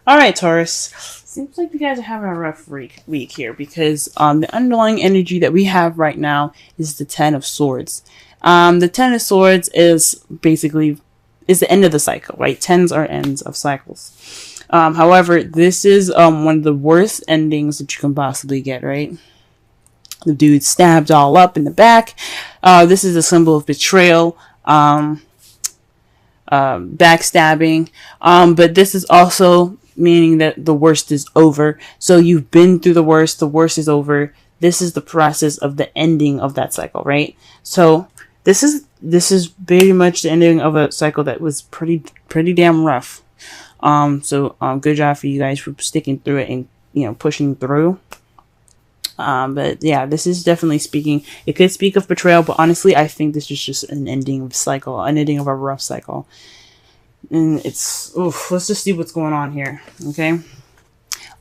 All right, Taurus. Seems like you guys are having a rough week here because the underlying energy that we have right now is the Ten of Swords. The Ten of Swords is basically the end of the cycle, right? Tens are ends of cycles. However, this is one of the worst endings that you can possibly get, right? The dude stabbed all up in the back. This is a symbol of betrayal. Backstabbing. But this is also meaning that the worst is over. So you've been through the worst is over. This is the process of the ending of that cycle, right? So this is very much the ending of a cycle that was pretty damn rough. So good job for you guys for sticking through it and pushing through. But yeah, this is definitely speaking. It could speak of betrayal, but honestly, I think this is just an ending of a cycle, an ending of a rough cycle. And let's just see what's going on here. Okay.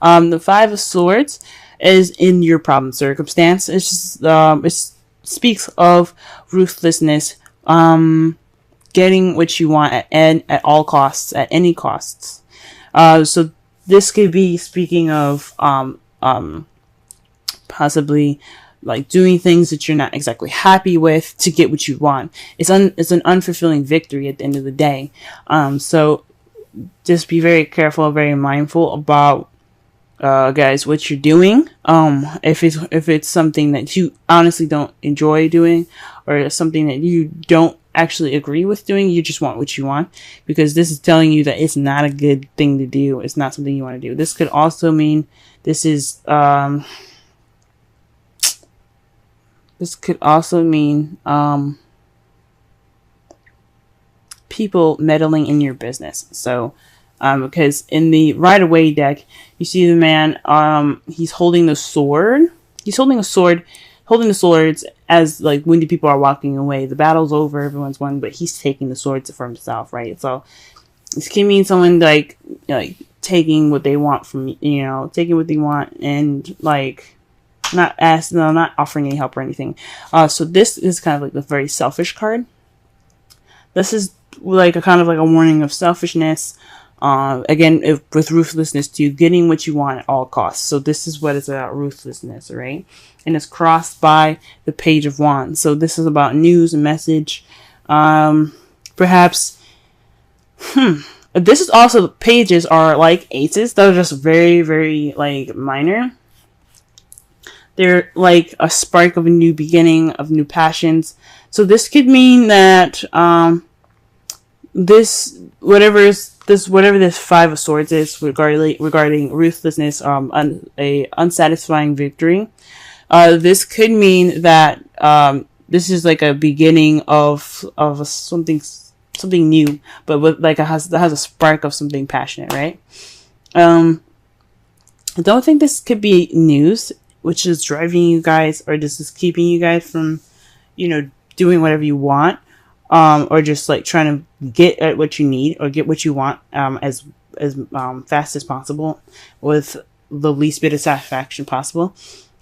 The Five of Swords is in your problem circumstance. It's just, it speaks of ruthlessness, getting what you want at all costs, at any costs. So this could be speaking of, possibly like doing things that you're not exactly happy with to get what you want. It's an unfulfilling victory at the end of the day. So just be very careful, very mindful about, guys, what you're doing. If it's something that you honestly don't enjoy doing, or something that you don't actually agree with doing, you just want what you want, because this is telling you that it's not a good thing to do. It's not something you want to do. This could also mean this could also mean people meddling in your business. So, because in the right away deck, you see the man, he's holding the sword. He's holding the swords as like when the people are walking away. The battle's over, everyone's won, but he's taking the swords for himself, right? So this can mean someone like taking what they want from, taking what they want and like not offering any help or anything. So this is kind of like the very selfish card. This is like a kind of like a warning of selfishness. Again, with ruthlessness too, getting what you want at all costs. So this is what it's about, ruthlessness, right? And it's crossed by the Page of Wands. So this is about news and message. Perhaps, this is also, pages are like aces. They're just very, very like minor. They're like a spark of a new beginning, of new passions. So this could mean that whatever this Five of Swords is regarding ruthlessness, a unsatisfying victory. This could mean that this is like a beginning of something new, but with like that has a spark of something passionate, right? I don't think this could be news, which is driving you guys, or just is keeping you guys from, doing whatever you want, or just like trying to get at what you need or get what you want, as fast as possible with the least bit of satisfaction possible.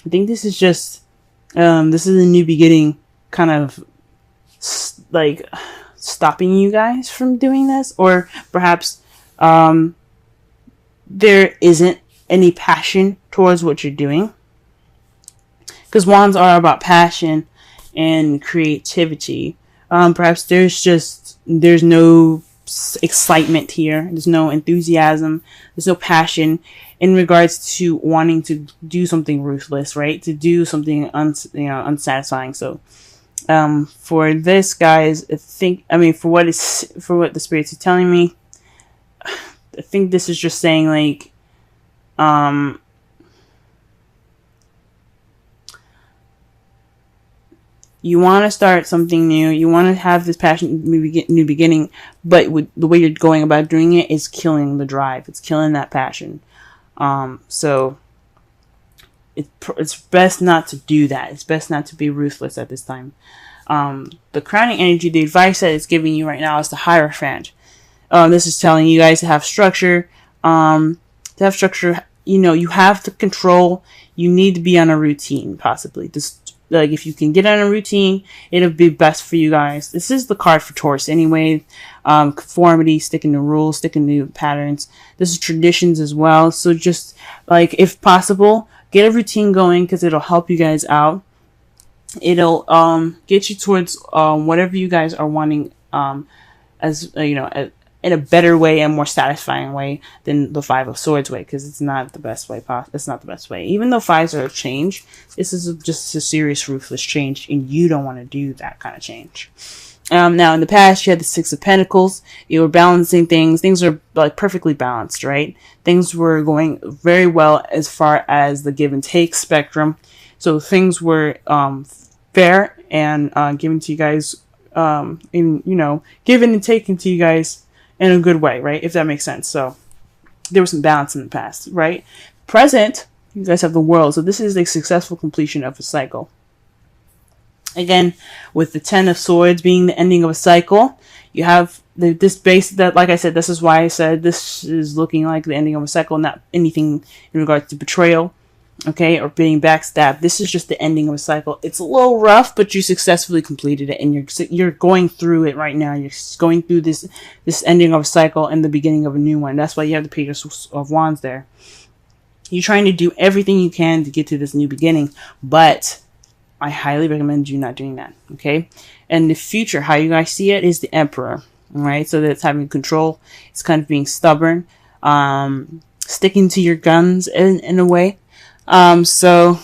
I think this is just, this is a new beginning, kind of like stopping you guys from doing this, or perhaps, there isn't any passion towards what you're doing. Because wands are about passion and creativity. Perhaps there's no excitement here. There's no enthusiasm. There's no passion in regards to wanting to do something ruthless, right? To do something unsatisfying. So, for this, guys, for what the spirits are telling me, I think this is just saying like, you want to start something new. You want to have this passion, new beginning, but the way you're going about doing it is killing the drive. It's killing that passion. So it's best not to do that. It's best not to be ruthless at this time. The crowning energy, the advice that it's giving you right now is the Hierophant. This is telling you guys to have structure. You have the control. You need to be on a routine, possibly. like if you can get on a routine, it'll be best for you guys. This is the card for Taurus anyway. Conformity, sticking to rules, sticking to patterns. This is traditions as well. So just like, if possible, get a routine going, because it'll help you guys out. It'll get you towards whatever you guys are wanting, as you know, in a better way and more satisfying way than the Five of Swords way, because it's not the best way. It's not the best way. Even though fives are a change, this is just a serious, ruthless change, and you don't want to do that kind of change. Now, in the past, you had the Six of Pentacles. You were balancing things. Things were like perfectly balanced, right? Things were going very well as far as the give and take spectrum. So things were fair and given to you guys, given and taken to you guys in a good way, right? If that makes sense. So there was some balance in the past, right? Present, you guys have the World. So this is a successful completion of a cycle. Again, with the Ten of Swords being the ending of a cycle, you have this base that, like I said, this is why I said this is looking like the ending of a cycle, not anything in regards to betrayal, okay, or being backstabbed. This is just the ending of a cycle. It's a little rough, but you successfully completed it, and you're going through it right now. You're going through this ending of a cycle and the beginning of a new one. That's why you have the Page of Wands there. You're trying to do everything you can to get to this new beginning, but I highly recommend you not doing that, okay? And the future, how you guys see it, is the Emperor, all right? So that's having control. It's kind of being stubborn, sticking to your guns in a way. So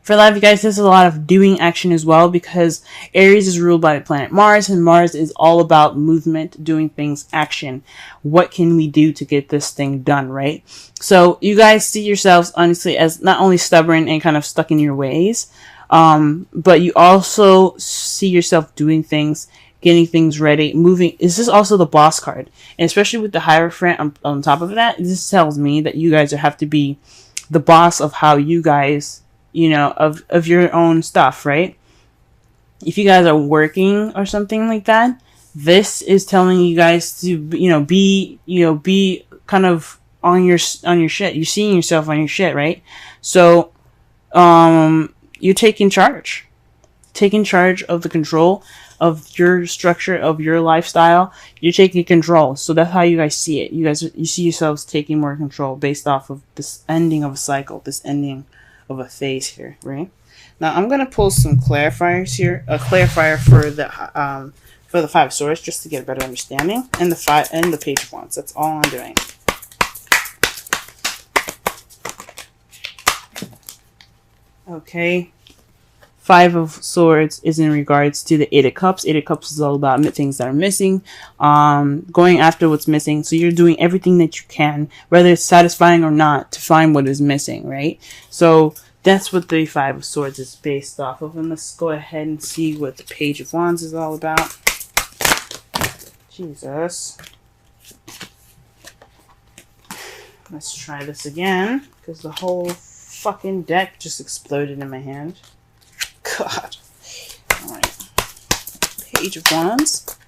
for a lot of you guys, there's a lot of doing action as well, because Aries is ruled by the planet Mars, and Mars is all about movement, doing things, action. What can we do to get this thing done, right? So you guys see yourselves, honestly, as not only stubborn and kind of stuck in your ways, but you also see yourself doing things, getting things ready, moving. This is also the Boss card. And especially with the Hierophant on top of that, this tells me that you guys have to be the boss of how you guys, of your own stuff, right? If you guys are working or something like that, this is telling you guys to, be kind of on your shit. You're seeing yourself on your shit, right? So, you're taking charge of the control of your structure, of your lifestyle. You're taking control. So that's how you guys see it. You see yourselves taking more control based off of this ending of a cycle, this ending of a phase here, right? Now I'm gonna pull some clarifiers here, a clarifier for the Five of Swords, just to get a better understanding, and the Page of Wands. That's all I'm doing. Okay. Five of Swords is in regards to the Eight of Cups. Eight of Cups is all about things that are missing, going after what's missing. So you're doing everything that you can, whether it's satisfying or not, to find what is missing, right? So that's what the Five of Swords is based off of. And let's go ahead and see what the Page of Wands is all about. Jesus. Let's try this again, because the whole fucking deck just exploded in my hand. God. Alright. Page of Wands.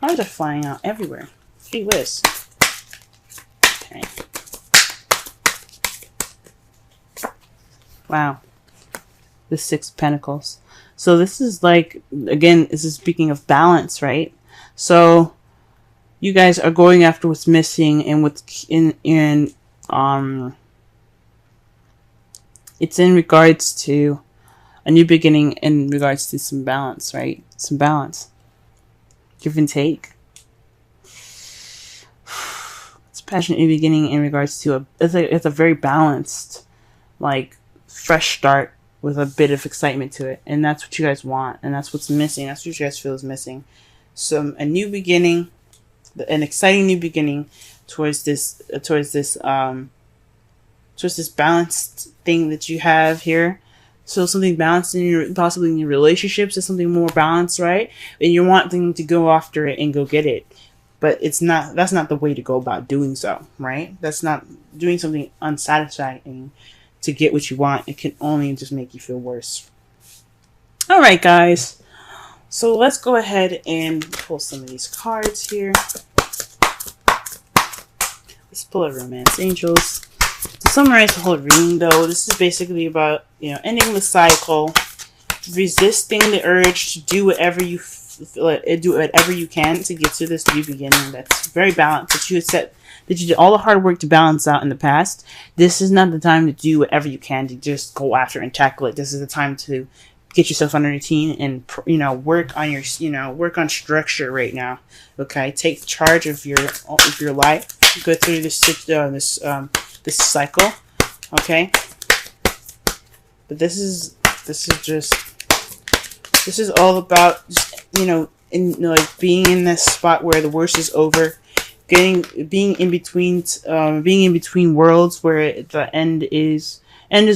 Cards are flying out everywhere. Gee whiz. Okay. Wow. The Six of Pentacles. So this is like, again, this is speaking of balance, right? So you guys are going after what's missing, and what's it's in regards to a new beginning, in regards to some balance, right? Some balance. Give and take. It's a passionate new beginning in regards to it's a very balanced, like, fresh start with a bit of excitement to it. And that's what you guys want, and that's what's missing. That's what you guys feel is missing. So a new beginning, an exciting new beginning towards this balanced thing that you have here. So something balanced in possibly in your relationships is something more balanced, right? And you're wanting to go after it and go get it, but that's not the way to go about doing so, right? That's not doing something unsatisfying to get what you want. It can only just make you feel worse. All right, guys. So let's go ahead and pull some of these cards here. Let's pull a Romance Angels. To summarize the whole reading, though, this is basically about, ending the cycle, resisting the urge to do whatever you can to get to this new beginning that's very balanced. That you did all the hard work to balance out in the past. This is not the time to do whatever you can to just go after and tackle it. This is the time to get yourself on a routine and work on your work on structure right now. Okay, take charge of your life. Go through this cycle. Okay, but this is all about just, being in this spot where the worst is over, being in between worlds where the end is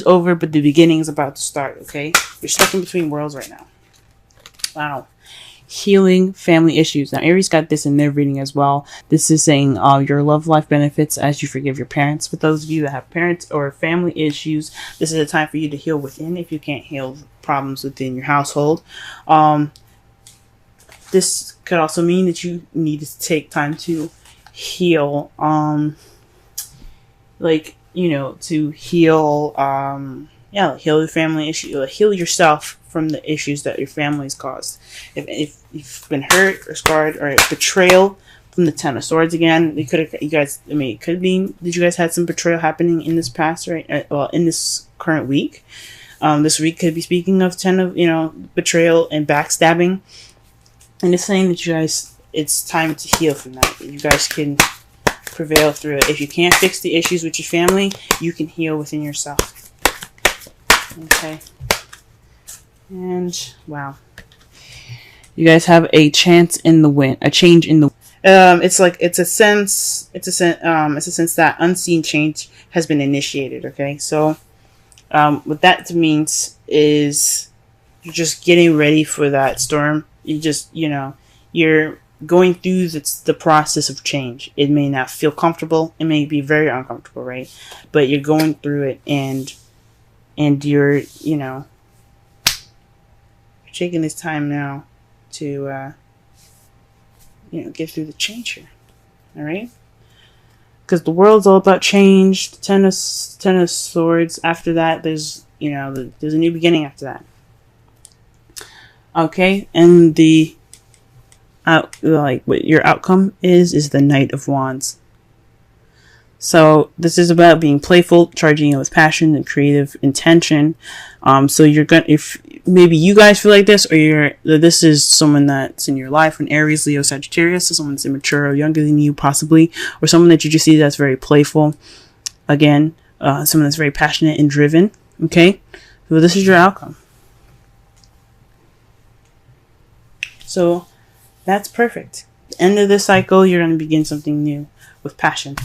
over, but the beginning is about to start. Okay, you're stuck in between worlds right now. Wow. Healing family issues. Now, Aries got this in their reading as well. This is saying your love life benefits as you forgive your parents. For those of you that have parents or family issues, this is a time for you to heal within if you can't heal problems within your household. This could also mean that you need to take time to heal, to heal, heal the family issue, heal yourself from the issues that your family's caused. If you've been hurt or scarred or betrayal from the Ten of Swords again, it could be that you guys had some betrayal happening in this past, right? Well, in this current week. This week could be speaking of betrayal and backstabbing. And it's saying that it's time to heal from that. You guys can prevail through it. If you can't fix the issues with your family, you can heal within yourself. Okay. And wow, you guys have a chance in the wind, a change in the. It's a sense that unseen change has been initiated. Okay, so what that means is you're just getting ready for that storm. You're going through the process of change. It may not feel comfortable. It may be very uncomfortable, right? But you're going through it, and you're taking this time now to get through the change here. All right, because the world's all about change. The Ten of Swords. After that, there's a new beginning after that. Okay, and what your outcome is the Knight of Wands. So this is about being playful, charging it with passion and creative intention. So if maybe you guys feel like this, or this is someone that's in your life, an Aries, Leo, Sagittarius, so someone that's immature or younger than you possibly, or someone that you just see that's very playful. Again, someone that's very passionate and driven. Okay, so this is your outcome. So that's perfect. End of this cycle, you're going to begin something new with passion.